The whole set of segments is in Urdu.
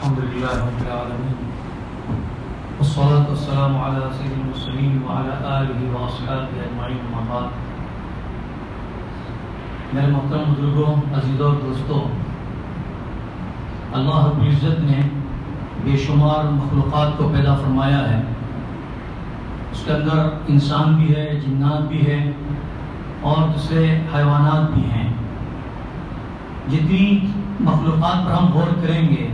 الحمد لله رب العالمين والصلاة والسلام على سيد المرسلين وعلى آله وأصحابه أجمعين أما بعد. میرے محترم بزرگوں، عزیزوں اور دوستوں، اللہ رب العزت نے بے شمار مخلوقات کو پیدا فرمایا ہے. اس کے اندر انسان بھی ہے، جنات بھی ہے اور دوسرے حیوانات بھی ہیں. جتنی مخلوقات پر ہم غور کریں گے،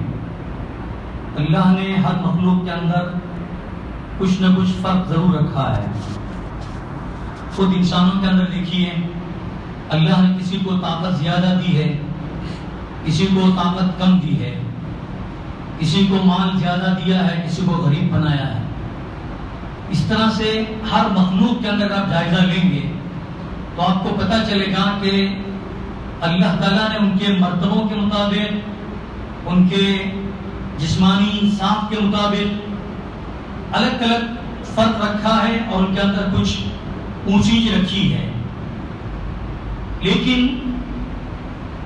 اللہ نے ہر مخلوق کے اندر کچھ نہ کچھ فرق ضرور رکھا ہے. خود انسانوں کے اندر دیکھیے، اللہ نے کسی کو طاقت زیادہ دی ہے، کسی کو طاقت کم دی ہے، کسی کو مال زیادہ دیا ہے، کسی کو غریب بنایا ہے. اس طرح سے ہر مخلوق کے اندر آپ جائزہ لیں گے تو آپ کو پتہ چلے گا کہ اللہ تعالیٰ نے ان کے مرتبوں کے مطابق، ان کے جسمانی ساخت کے مطابق الگ الگ فرق رکھا ہے اور ان کے اندر کچھ اونچی رکھی ہے. لیکن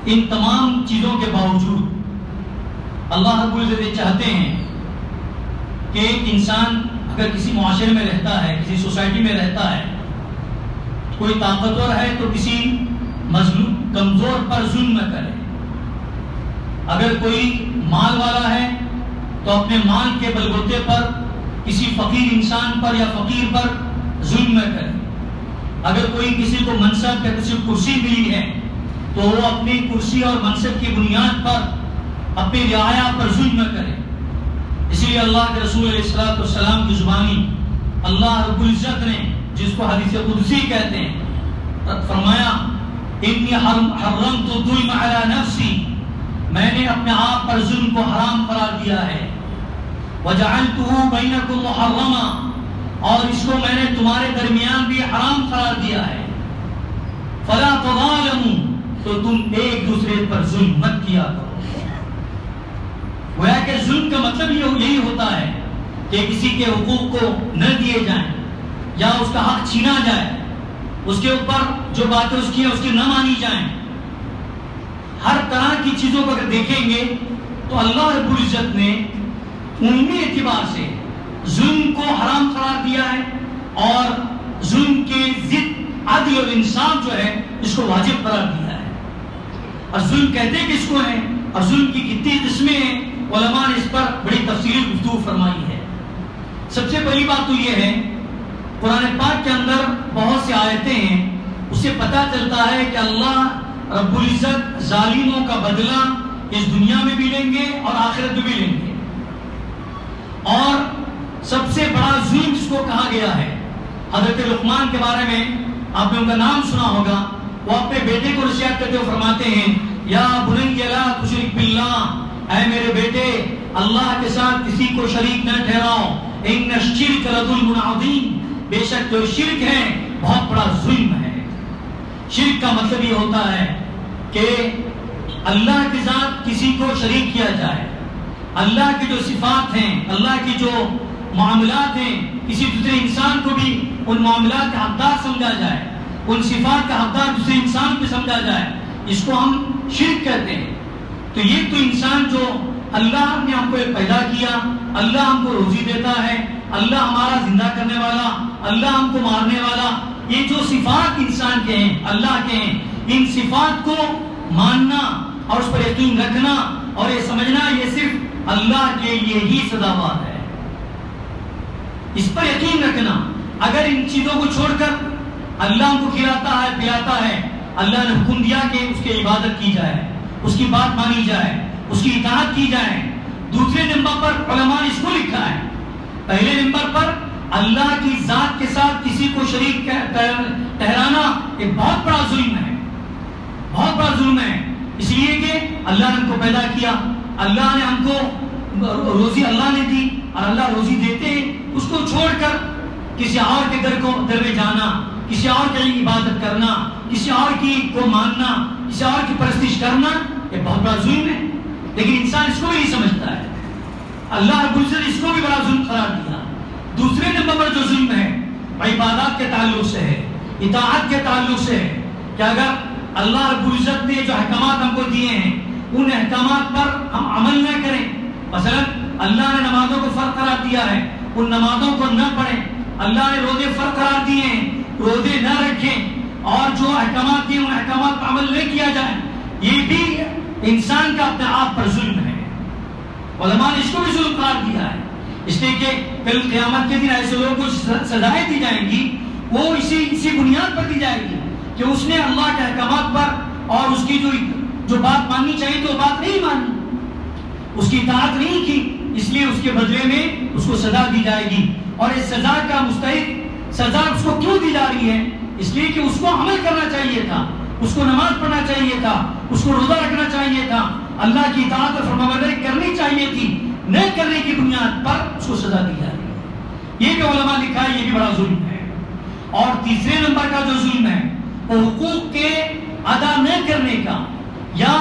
ان تمام چیزوں کے باوجود اللہ رب العزت یہ چاہتے ہیں کہ ایک انسان اگر کسی معاشرے میں رہتا ہے، کسی سوسائٹی میں رہتا ہے، کوئی طاقتور ہے تو کسی مظلوم کمزور پر ظلم نہ کرے. اگر کوئی مال والا ہے تو اپنے مال کے بلبوتے پر کسی فقیر انسان پر یا فقیر پر ظلم نہ کرے. اگر کوئی کسی کو منصب یا کسی کو کرسی ملی ہے تو وہ اپنی کرسی اور منصب کی بنیاد پر اپنی رعایا پر ظلم نہ کرے. اس لیے اللہ کے رسول علیہ الصلوۃ والسلام کی زبانی اللہ رب العزت نے، جس کو حدیث قدسی کہتے ہیں، فرمایا انی حرمت الظلم علی نفسی، میں نے اپنے آپ پر ظلم کو حرام قرار دیا ہے. وجعلتہ بینکم محرما، اور اس کو میں نے تمہارے درمیان بھی حرام قرار دیا ہے. فلا تظالموا، تو تم ایک دوسرے پر ظلم مت کیا کرو. گویا کہ ظلم کا مطلب یہی ہوتا ہے کہ کسی کے حقوق کو نہ دیے جائیں یا اس کا حق چھینا جائے، اس کے اوپر جو باتیں اس کی ہیں اس کی نہ مانی جائیں. ہر طرح کی چیزوں کو اگر دیکھیں گے تو اللہ رب العزت نے عمومی اعتبار سے ظلم کو حرام قرار دیا ہے اور ظلم کے ضد عدل اور انصاف جو ہے اس کو واجب قرار دیا ہے. اور ظلم کہتے کس کو ہیں اور ظلم کی کتنی قسمیں ہیں، علماء نے اس پر بڑی تفصیلی گفتگو فرمائی ہے. سب سے پہلی بات تو یہ ہے، قرآن پاک کے اندر بہت سی آیتیں ہیں، اس سے پتہ چلتا ہے کہ اللہ رب العزت ظالموں کا بدلہ اس دنیا میں بھی لیں گے اور آخرت میں بھی لیں گے. اور سب سے بڑا ظلم جس کو کہا گیا ہے، حضرت لقمان کے بارے میں آپ نے ان کا نام سنا ہوگا. وہ اپنے بیٹے کو نصیحت کرتے ہوئے فرماتے ہیں، یا بنی لا تشرک باللہ، اے میرے بیٹے اللہ کے ساتھ کسی کو شریک نہ ٹھہراؤ. ان الشرک لظلم عظیم، بے شک جو شرک ہے بہت بڑا ظلم ہے. شرک کا مطلب یہ ہوتا ہے کہ اللہ کے ساتھ کسی کو شریک کیا جائے. اللہ کی جو صفات ہیں، اللہ کی جو معاملات ہیں، کسی دوسرے انسان کو بھی ان معاملات کا حقدار سمجھا جائے، ان صفات کا حقدار دوسرے انسان کو سمجھا جائے، اس کو ہم شرک کہتے ہیں. تو یہ تو انسان جو اللہ نے ہم کو پیدا کیا، اللہ ہم کو روزی دیتا ہے، اللہ ہمارا زندہ کرنے والا، اللہ ہم کو مارنے والا، یہ جو صفات انسان کے ہیں، اللہ کے ہیں، ان صفات کو ماننا اور اس پر یقین رکھنا اور یہ سمجھنا یہ صرف اللہ کے لیے ہی سزاوار ہے. اس پر یقین رکھنا. اگر ان چیزوں کو چھوڑ کر اللہ ہم کو کھلاتا ہے، پلاتا ہے، اللہ نے حکم دیا کہ اس کی عبادت کی جائے، اس کی بات مانی جائے، اس کی اطاعت کی جائے. دوسرے نمبر پر علماء نے اس کو لکھا ہے، پہلے نمبر پر اللہ کی ذات کے ساتھ کسی کو شریک ٹھہرانا ایک بہت بڑا ظلم ہے، بہت بڑا ظلم ہے. اس لیے کہ اللہ نے ہم کو پیدا کیا، اللہ نے ہم کو روزی اللہ نے دی اور اللہ روزی دیتے ہیں. اس کو چھوڑ کر کسی اور کے در میں جانا، کسی اور کی عبادت کرنا، کسی اور کی کو ماننا، کسی اور کی پرستش کرنا یہ بہت بڑا ظلم ہے. لیکن انسان اس کو بھی نہیں سمجھتا ہے. اللہ رب العزت نے اس کو بھی بڑا ظلم قرار دیا. دوسرے نمبر پر جو ظلم ہے عبادات کے تعلق سے ہے، اطاعت کے تعلق سے ہے، کہ اگر اللہ رب العزت نے جو احکامات ہم کو دیے ہیں ان احکامات پر ہم عمل نہ کریں مثلا اللہ نے نمازوں کو فرض قرار دیا ہے، ان نمازوں کو نہ پڑھیں. اللہ نے روزے فرض قرار دیے ہیں، روزے نہ رکھیں، اور جو احکامات دیے ان احکامات پر عمل نہیں کیا جائے. یہ بھی انسان کا اپنے آپ پر ظلم ہے. علماء نے اس کو بھی ظلم قرار دیا ہے، اس لیے کہ کل قیامت کے دن ایسے لوگوں کو سزائیں دی جائیں گی، وہ اسی بنیاد پر دی جائے گی کہ اس نے اللہ کے احکامات پر اور اس کی جو بات ماننی چاہیے تو وہ بات نہیں مانی، اس کی اطاعت نہیں کی، اس لیے اس کے بدلے میں اس کو سزا دی جائے گی. اور اس سزا کا مستحق سزا اس کو کیوں دی جا رہی ہے؟ اس لیے کہ اس کو عمل کرنا چاہیے تھا، اس کو نماز پڑھنا چاہیے تھا، اس کو روزہ رکھنا چاہیے تھا، اللہ کی اطاعت اور فرمانبرداری کرنی چاہیے تھی، نہ کرنے کی بنیاد پر اس کو سزا دی جا رہی ہے. یہ بھی علماء نے لکھا ہے، یہ بھی بڑا ظلم ہے. اور تیسرے نمبر کا جو ظلم ہے وہ حقوق کے ادا نہ کرنے کا، یا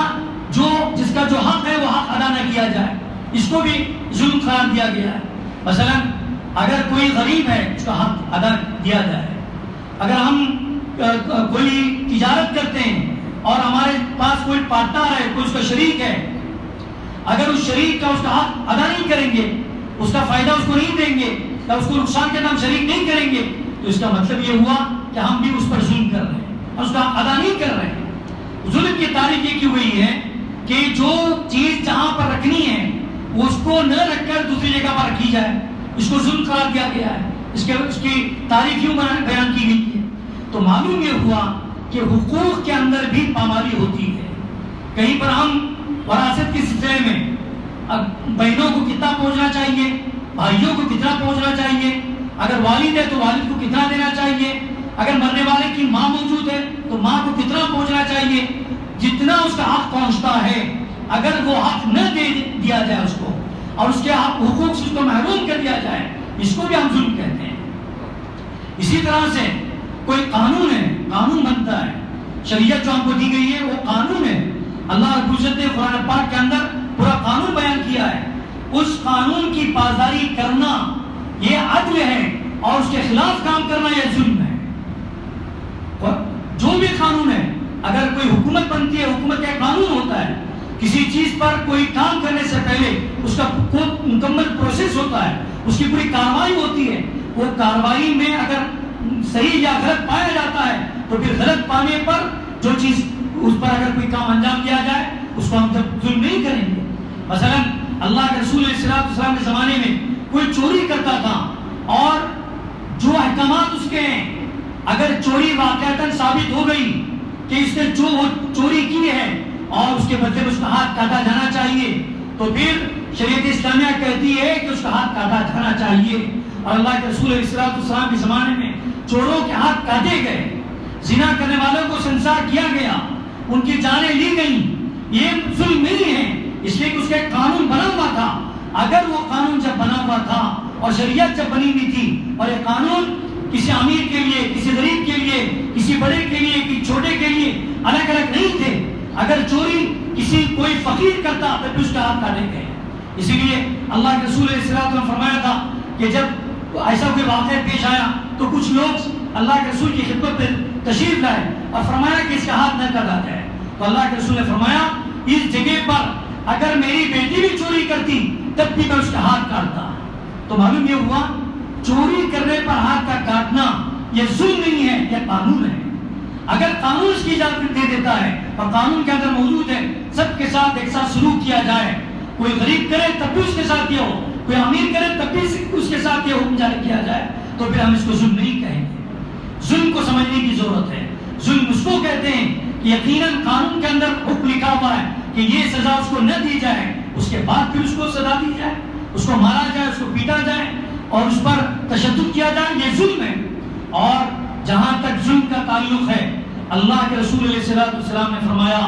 جس کا جو حق ہے وہ حق ادا نہ کیا جائے، اس کو بھی ظلم قرار دیا گیا ہے. مثلا اگر کوئی غریب ہے اس کا حق ادا دیا جائے. اگر ہم کوئی تجارت کرتے ہیں اور ہمارے پاس کوئی پارٹنر ہے، کوئی اس کا شریک ہے، اگر اس شریک کا اس کا حق ادا نہیں کریں گے، اس کا فائدہ اس کو نہیں دیں گے، یا اس کو نقصان کے نام شریک نہیں کریں گے، تو اس کا مطلب یہ ہوا کہ ہم بھی اس پر ظلم کر رہے ہیں اور اس کا ادا نہیں کر رہے ہیں. ظلم کی تعریف یہ کی ہوئی ہے کہ جو چیز جہاں پر رکھنی ہے اس کو نہ رکھ کر دوسری جگہ پر رکھی جائے، اس کو ظلم قرار دیا گیا ہے. اس کی تعریف یوں بیان کی گئی ہے. تو معلوم یہ ہوا کہ حقوق کے اندر بھی پامالی ہوتی ہے. کہیں پر ہم وراثت کے سلسلے میں بہنوں کو کتنا پہنچنا چاہیے، بھائیوں کو کتنا پہنچنا چاہیے، اگر والد ہے تو والد کو کتنا دینا چاہیے، اگر مرنے والے کی ماں موجود ہے تو ماں کو کتنا پہنچنا چاہیے، جتنا اس کا حق پہنچتا ہے اگر وہ حق نہ دے دیا جائے اس کو، اور اس کے حقوق سے اس کو محروم کر دیا جائے، اس کو بھی ہم ظلم کہتے ہیں. اسی طرح سے کوئی قانون ہے، قانون بنتا ہے، شریعت جو ہم کو دی گئی ہے وہ قانون ہے. اللہ رب العزت نے قرآن پاک کے اندر پورا قانون بیان کیا ہے. اس قانون کی پاسداری کرنا یہ عدل ہے، اور اس کے خلاف کام کرنا یہ ظلم ہے. جو بھی قانون ہے، اگر کوئی حکومت بنتی ہے، حکومت کا قانون ہوتا ہے، کسی چیز پر کوئی کام کرنے سے پہلے اس کا مکمل پروسیس ہوتا ہے، اس کی پوری کارروائی ہوتی ہے. وہ کارروائی میں اگر صحیح یا غلط پایا جاتا ہے تو پھر غلط پانے پر جو چیز اس پر اگر کوئی کام انجام دیا جائے اس کو ہم ظلم نہیں کریں گے. مثلا اللہ کے رسول علیہ السلام کے زمانے میں کوئی چوری کرتا تھا، اور جو احکامات اس کے ہیں، اگر چوری واقعتاً ثابت ہو گئی کہ اس نے چوری کی ہے اور اس کے بدلے میں اس کا ہاتھ کاٹا جانا چاہیے، تو پھر شریعت اسلامیہ کہتی ہے کہ اس کا ہاتھ کاٹا جانا چاہیے. اور اللہ کے رسول علیہ السلام کے زمانے میں چوروں کے ہاتھ کاٹے گئے، زنا کرنے والوں کو سنسار کیا گیا، ان کی جانیں لی گئیں. یہ ظلم نہیں ہے، اس لیے کہ اس کا ایک قانون بنا ہوا تھا. اگر وہ قانون جب بنا ہوا تھا اور شریعت جب بنی ہوئی تھی، اور یہ قانون کسی امیر کے لیے، کسی غریب کے لیے، کسی بڑے کے لیے، کسی چھوٹے کے لیے الگ الگ نہیں تھے. اگر چوری کوئی فقیر کرتا تو اس کا ہاتھ کاٹے گئے. اسی لیے اللہ کے رسول علیہ السلام نے فرمایا تھا کہ جب ایسا کوئی واقعہ پیش آیا تو کچھ لوگ اللہ کے رسول کی خدمت میں تشریف لائے اور فرمایا کہ اس کا ہاتھ نہ کاٹا جائے. تو اللہ کے رسول نے فرمایا اس جگہ پر اگر میری بیٹی بھی چوری کرتی تب بھی میں اس کا ہاتھ کاٹتا. تو معلوم یہ ہوا چوری کرنے پر ہاتھ کا کاٹنا یہ ظلم نہیں ہے، یہ قانون ہے. اگر قانون اس کی اجازت دے دیتا ہے اور قانون کے اندر موجود ہے سب کے ساتھ ایک ساتھ سلوک کیا جائے، کوئی غریب کرے تب بھی اس کے ساتھ یہ ہو، کوئی امیر کرے تب بھی اس کے ساتھ یہ حکم جاری کیا جائے، تو پھر ہم اس کو ظلم نہیں کہیں گے. ظلم کو سمجھنے کی ضرورت ہے. ظلم اس کو کہتے ہیں کہ یقیناً قانون کے اندر حکم لکھا ہوا ہے کہ یہ سزا اس کو نہ دی جائے، اس کے بعد پھر اس کو سزا دی جائے، اس کو مارا جائے، اس کو پیٹا جائے اور اس پر تشدد کیا جائے، یہ ظلم ہے. اور جہاں تک ظلم کا تعلق ہے، اللہ کے رسول علیہ السلام نے فرمایا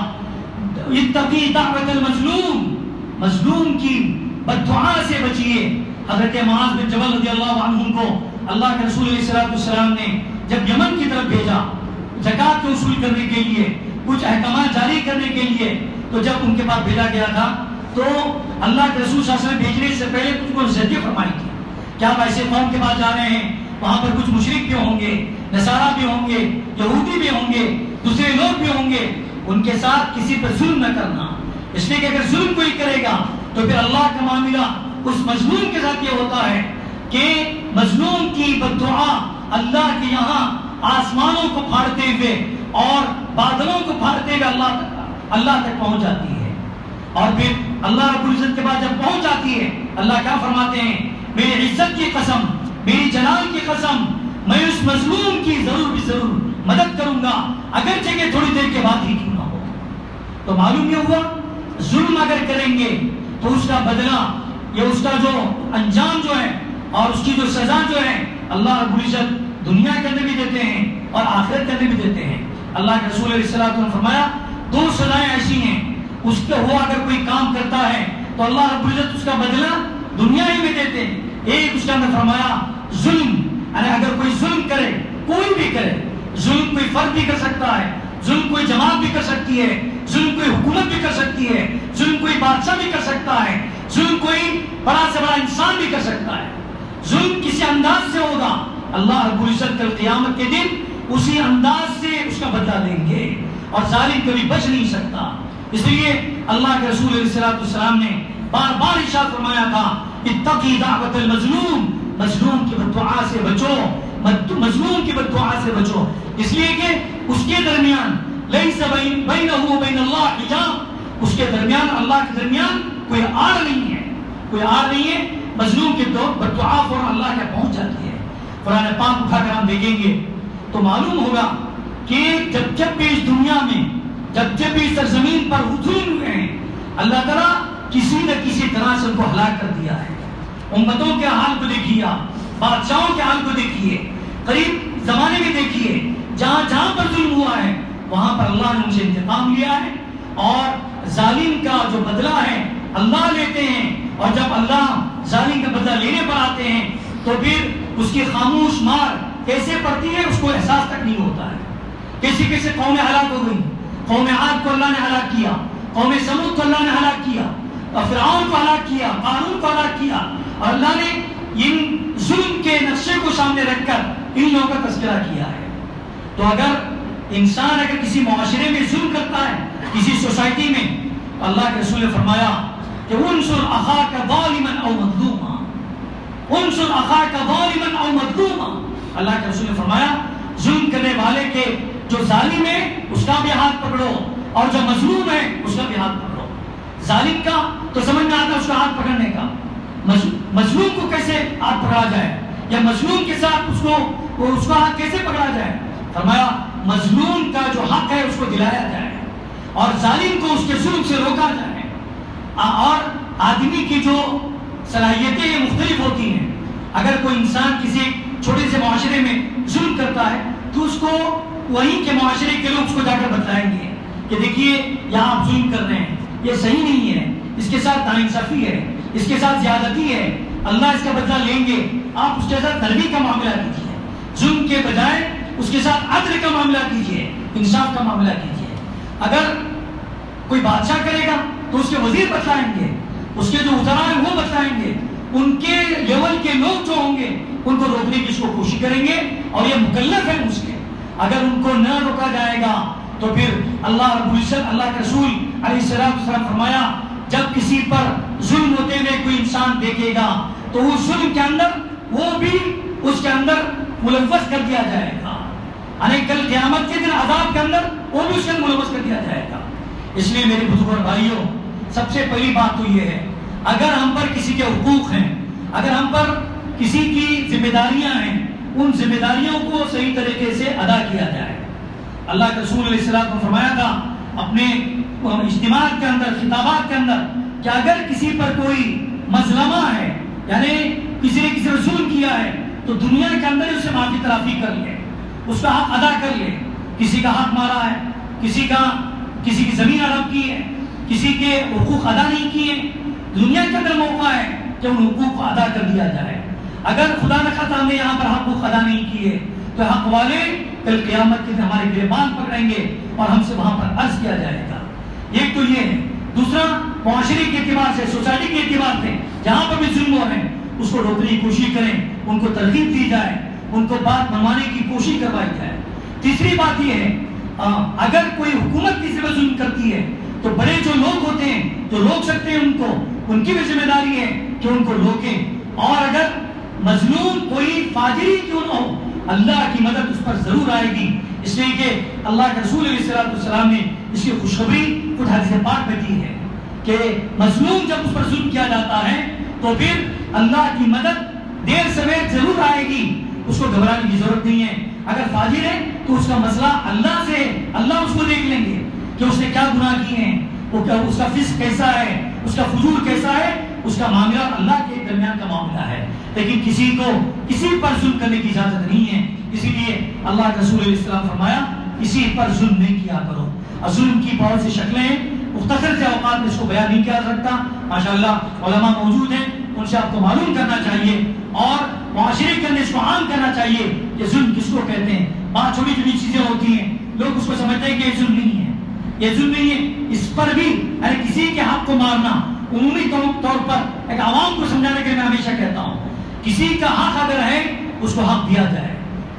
اتقی دعوت المظلوم، مظلوم کی بددعا سے بچیے. حضرت معاذ بن جبل رضی اللہ عنہ کو اللہ کے رسول علیہ السلام نے جب یمن کی طرف بھیجا زکوٰۃ کو وصول کرنے کے لیے، کچھ احکامات جاری کرنے کے لیے، تو جب ان کے پاس بھیجا گیا تھا تو اللہ کے رسول صلی اللہ علیہ وسلم بھیجنے سے پہلے کچھ کو نصیحت فرمائی تھی کہ آپ ایسے قوم کے پاس جا رہے ہیں، وہاں پر کچھ مشرک بھی ہوں گے، نصارہ بھی ہوں گے، یہودی بھی ہوں گے، دوسرے لوگ بھی ہوں گے، ان کے ساتھ کسی پر ظلم نہ کرنا. اس لیے کہ اگر ظلم کوئی کرے گا تو پھر اللہ کا معاملہ اس مظلوم کے ساتھ یہ ہوتا ہے کہ مظلوم کی بد دعا اللہ کے یہاں آسمانوں کو پھاڑتے ہوئے اور بادلوں کو پھاڑتے ہوئے اللہ تک پہنچ جاتی ہے. اور پھر اللہ رب العزت کے بعد جب پہنچ جاتی ہے, اللہ کیا فرماتے ہیں, میری عزت کی قسم, میری جلال کی قسم, میں اس مظلوم کی ضرور بھی ضرور مدد کروں گا, اگرچہ کہ تھوڑی دیر کے بعد ہی کیوں نہ ہو. تو معلوم یہ ہوا ظلم اگر کریں گے تو اس کا بدلہ یا اس کا جو انجام جو ہے اور اس کی جو سزا جو ہے اللہ رب العزت دنیا کے اندر بھی دیتے ہیں اور آخرت کے اندر بھی دیتے ہیں. اللہ کے رسول علیہ الصلوۃ والسلام نے فرمایا دو سزائیں ایسی ہیں, اس کے وہ اگر کوئی کام کرتا ہے تو اللہ رب العزت اس کا بدلہ دنیا ہی میں دیتے ہیں. ایک اس کے اندر فرمایا ظلم, یعنی اگر کوئی ظلم کرے, کوئی بھی کرے, ظلم کوئی فرد بھی کر سکتا ہے, ظلم کوئی جماعت بھی کر سکتی ہے, ظلم کوئی حکومت بھی کر سکتی ہے, ظلم کوئی بادشاہ بھی کر سکتا ہے, ظلم کوئی بڑا سے بڑا انسان بھی کر سکتا ہے. ظلم کسی انداز سے ہوگا, اللہ رب العزت کل قیامت کے دن اسی انداز سے اس کا بدلہ دیں گے اور ظالم کبھی بچ نہیں سکتا. اس لیے اللہ کے رسول علیہ الصلوۃ والسلام نے بار بار ارشاد فرمایا تھا اتقی دعوت المظلوم, مظلوم کی بددعا سے بچو, مظلوم کی بددعا سے بچو, اس لیے کہ اس کے درمیان لیس بینہ و بین اللہ حجاب, اس کے درمیان اللہ کے درمیان کوئی آڑ نہیں ہے, کوئی آڑ نہیں ہے. مظلوم کی تو بددعا فوراً اللہ کے پہنچ جاتی ہے. قرآن پاک اٹھا کر ہم دیکھیں گے تو معلوم ہوگا کہ جب بھی اس دنیا میں جب بھی سرزمین پر ظلم ہوئے ہیں, اللہ تعالیٰ کسی نہ کسی طرح سے ان کو ہلاک کر دیا ہے. امتوں کے حال کو دیکھیے, بادشاہوں کے حال کو دیکھیے, قریب زمانے میں دیکھیے, جہاں جہاں پر ظلم ہوا ہے وہاں پر اللہ نے ان سے انتقام لیا ہے اور ظالم کا جو بدلہ ہے اللہ لیتے ہیں. اور جب اللہ ظالم کا بدلہ لینے پر آتے ہیں تو پھر اس کی خاموش مار کیسے پڑتی ہے اس کو احساس تک نہیں ہوتا ہے. کیسے کیسے قومیں ہلاک ہو گئی, قوم عاد کو اللہ نے ہلاک کیا, قوم سمود کو اللہ نے ہلاک کیا, اور فرعون کو ہلاک کیا, قارون کو ہلاک کیا, اور اللہ نے ان ظلم کے نقشے کو سامنے رکھ کر ان لوگوں کا تذکرہ کیا ہے. تو اگر انسان اگر کسی معاشرے میں ظلم کرتا ہے, کسی سوسائٹی میں, تو اللہ کے رسول نے فرمایا کہ انصر اخاک ظالما او مظلوما, انصر اخاک ظالما او مظلوما. اللہ کے رسول نے فرمایا ظلم کرنے والے کے جو ظالم ہے اس کا بھی ہاتھ پکڑو اور جو مظلوم ہے اس کا بھی ہاتھ پکڑو. ظالم کا تو سمجھ میں آتا ہے اس کا ہاتھ پکڑنے کا, مظلوم کو کیسے ہاتھ پکڑا جائے یا مظلوم کے ساتھ اس کا ہاتھ کیسے پکڑا جائے. فرمایا مظلوم کا جو حق ہے اس کو دلایا جائے اور ظالم کو اس کے ظلم سے روکا جائے. اور آدمی کی جو صلاحیتیں یہ مختلف ہوتی ہیں. اگر کوئی انسان کسی چھوٹے سے معاشرے میں ظلم کرتا ہے تو اس کو وہیں کے معاشرے کے لوگ اس کو جا کر بتلائیں گے کہ دیکھیے یہاں آپ ظلم کر رہے ہیں, یہ صحیح نہیں ہے, اس کے ساتھ ناانصافی ہے, اس کے ساتھ زیادتی ہے, اللہ اس کا بدلہ لیں گے, آپ اس کے ساتھ نرمی کا معاملہ کیجیے, ظلم کے بجائے اس کے ساتھ عدل کا معاملہ کیجیے, انصاف کا معاملہ کیجیے. اگر کوئی بادشاہ کرے گا تو اس کے وزیر بتلائیں گے, اس کے جو وزراء ہیں وہ بتلائیں گے, ان کے لیول کے لوگ جو ہوں گے ان کو روکنے کی اس کو کوشش کریں گے اور یہ مکلف ہے اس کے. اگر ان کو نہ روکا جائے گا تو پھر اللہ رب العزت, اللہ کے رسول علیہ السلام فرمایا جب کسی پر ظلم ہوتے ہوئے کوئی انسان دیکھے گا تو اس ظلم کے اندر وہ بھی اس کے اندر ملوث کر دیا جائے گا, یعنی کل قیامت کے دن عذاب کے اندر وہ بھی اس کے اندر ملوث کر دیا جائے گا. اس لیے میرے بزرگ اور بھائیوں, سب سے پہلی بات تو یہ ہے اگر ہم پر کسی کے حقوق ہیں, اگر ہم پر کسی کی ذمہ داریاں ہیں, ان ذمہ داریوں کو صحیح طریقے سے ادا کیا جائے. اللہ کے رسول علیہ السلام کو فرمایا تھا اپنے اجتماعات کے اندر, خطابات کے اندر, کہ اگر کسی پر کوئی مظلمہ ہے, یعنی کسی نے کسی پر ظلم کیا ہے, تو دنیا کے اندر اسے معافی تلافی کر لے, اس کا حق ادا کر لے. کسی کا حق مارا ہے, کسی کی زمین ہڑپ کی ہے, کسی کے حقوق ادا نہیں کیے, دنیا کے اندر موقع ہے کہ ان حقوق کو ادا کر دیا جائے. اگر خدا نخواستہ ہم نے یہاں پر حقوق ادا نہیں کیے تو حق والے کل قیامت کے دن ہمارے گریبان پکڑیں گے اور ہم سے وہاں پر عرض کیا جائے گا. ایک تو یہ ہے. دوسرا, معاشرے کے اعتبار سے, سوسائٹی کے اعتبار سے جہاں پر بھی ظلم ہو رہے ہیں اس کو روکنے کی کوشش کریں, ان کو ترغیب دی جائے, ان کو بات منوانے کی کوشش کروائی جائے. تیسری بات یہ ہے اگر کوئی حکومت کسی پر ظلم کرتی ہے تو بڑے جو لوگ ہوتے ہیں جو روک سکتے ہیں ان کو, ان کی بھی ذمہ داری ہے کہ ان کو روکیں. اور اگر مظلوم کوئی فاجری کیوں نہ ہو, اللہ کی مدد اس پر ضرور آئے گی. اس لیے کہ اللہ کے رسول علیہ السلام نے اس کی خوشخبری خود حدیث پاک میں دی ہے کہ مظلوم جب اس پر ظلم کیا جاتا ہے تو پھر اللہ کی مدد دیر سویر ضرور آئے گی. اس کو گھبرانے کی ضرورت نہیں ہے. اگر فاجر ہے تو اس کا مسئلہ اللہ سے ہے, اللہ اس کو دیکھ لیں گے کہ اس نے کیا گناہ کیے ہیں, وہ اس کا فسق کیسا ہے, اس کا فجور کیسا ہے. اس کا معاملہ اللہ کے درمیان کا معاملہ ہے, لیکن کسی کو کسی پر ظلم کرنے کی اجازت نہیں ہے. اسی لیے اللہ کے رسول علیہ السلام فرمایا کسی پر ظلم نہیں کیا کرو. اور ظلم کی بہت سی شکلیں ہیں, مختصر سے اوقات میں اس کو بیان نہیں کیا جا سکتا. ماشاءاللہ علماء موجود ہیں, ان سے آپ کو معلوم کرنا چاہیے اور معاشرے کے اندر اس کو عام کرنا چاہیے کہ ظلم کس کو کہتے ہیں. بہت چھوٹی چھوٹی چیزیں ہوتی ہیں, لوگ اس کو سمجھتے ہیں کہ یہ ظلم نہیں ہے, یہ ظلم نہیں ہے. اس پر بھی کسی کے حق کو مارنا عمومی طور پر ایک عوام کو سمجھانے کے لیے میں ہمیشہ کہتا ہوں کسی کا حق اگر ہے اس کو حق دیا جائے,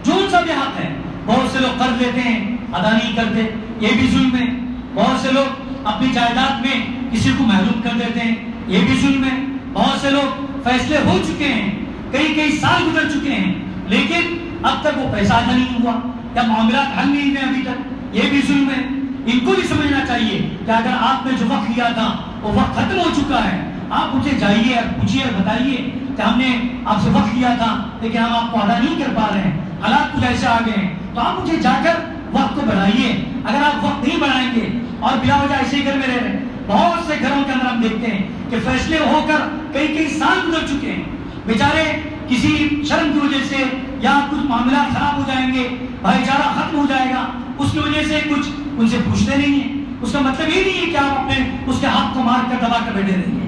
جو ان سا بھی حق ہے. بہت سے لوگ قرض لیتے ہیں ادا نہیں کرتے, یہ بھی ظلم ہے. بہت سے لوگ اپنی جائیداد میں کسی کو محروم کر دیتے ہیں, یہ بھی ظلم ہے. بہت سے لوگ فیصلے ہو چکے ہیں, کئی سال گزر چکے ہیں, لیکن اب تک وہ پیسہ ادا نہیں ہوا یا معاملات حل نہیں ہوئے ابھی تک, یہ بھی ظلم ہے. ان کو بھی سمجھنا چاہیے کہ اگر آپ نے جو وقت لیا تھا وہ وقت ختم ہو چکا ہے. آپ مجھے جائیے اور پوچھیے اور بتائیے کہ ہم نے آپ سے وقت لیا تھا لیکن ہم آپ کو ادا نہیں کر پا رہے ہیں, حالات کچھ ایسے آ گئے ہیں, تو آپ مجھے جا کر وقت کو بڑھائیے. اگر آپ وقت نہیں بڑھائیں گے اور بلا وجہ ایسے ہی گھر میں رہ رہے ہیں, بہت سے گھروں کے اندر ہم دیکھتے ہیں کہ فیصلے ہو کر کئی سال گزر چکے ہیں, بیچارے کسی شرم کی وجہ سے یا کچھ معاملات خراب ہو جائیں گے, بھائی چارہ ختم ہو جائے گا, اس کی وجہ سے کچھ ان سے پوچھتے نہیں ہیں. اس کا مطلب یہ نہیں ہے کہ آپ اپنے اس کے حق کو مار کر دبا کر بیٹھے رہیں گے.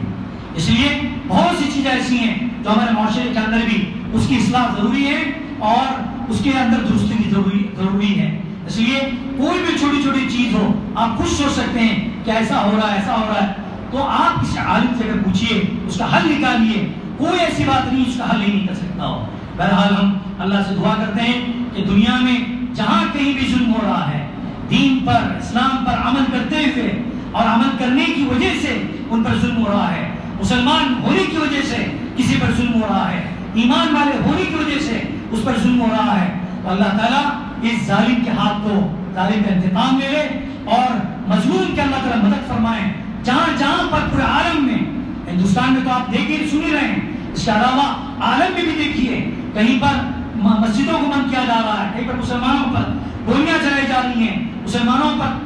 اس لیے بہت سی چیزیں ایسی ہیں جو ہمارے معاشرے کے اندر بھی اس کی اصلاح ضروری ہے اور اس کے اندر درستی کی ضروری ہے. اس لیے کوئی بھی چھوٹی چھوٹی چیز ہو آپ خود سوچ سکتے ہیں کہ ایسا ہو رہا ہے, تو آپ کسی عالم سے اگر پوچھیے, اس کا حل نکالیے. کوئی ایسی بات نہیں اس کا حل نہیں کر سکتا ہو. بہرحال ہم اللہ سے دعا کرتے ہیں کہ دنیا میں جہاں کہیں بھی ظلم ہو رہا ہے, دین پر اسلام پر عمل کرتے ہوئے اور عمل کرنے کی وجہ سے ان پر ظلم ہو رہا ہے, مسلمان ہونے کی وجہ سے کسی پر ظلم ہو رہا ہے, ایمان والے ہونے کی وجہ سے اس پر ظلم ہو رہا ہے, تو اللہ تعالیٰ اس ظالم کے ہاتھ کو ظالم کا انتقام لے لے اور مظلوم کے اللہ تعالیٰ مدد فرمائے. جہاں پر پورے عالم میں, ہندوستان میں تو آپ دیکھیے سن ہی رہے ہیں, اس کے علاوہ عالم میں بھی دیکھیے کہیں پر مسجدوں کو بند کیا جا رہا ہے, کہیں پر مسلمانوں پر گولیاں چلائی جا رہی ہیں, مسلمانوں پر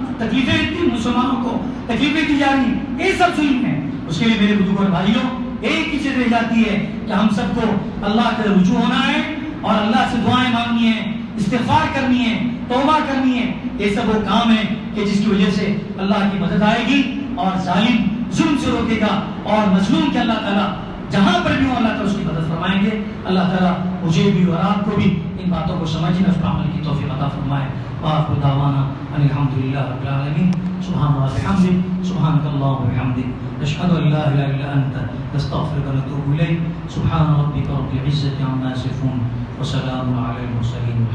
مسلمانوں کو تکلیفیں دی جا رہی ہیں, یہ سب ظلم ہے. اس کے لیے میرے بزرگ اور بھائیوں ایک ہی چیز رہ جاتی ہے کہ ہم سب کو اللہ کے رجوع ہونا ہے اور اللہ سے دعائیں مانگنی ہیں, استغفار کرنی ہے, توبہ کرنی ہے. یہ سب وہ کام ہے کہ جس کی وجہ سے اللہ کی مدد آئے گی اور ظالم ظلم سے روکے گا اور مظلوم کے اللہ تعالیٰ جہاں پر بھی ہو اللہ تعالیٰ اس کی مدد فرمائیں گے. اللہ تعالیٰ مجھے بھی اور آپ کو بھی ان باتوں کو سمجھنے اور عمل کی توفیق عطا فرمائے. وآخر دعوانا ان الحمدللہ رب العالمین. سبحان اللہ وبحمدہ, سبحانک اللہم وبحمدک, نشہد ان لا الہ الا انت, نستغفرک ونتوب الیک. سبحان ربک رب العزة عما یصفون وسلام علی المرسلین.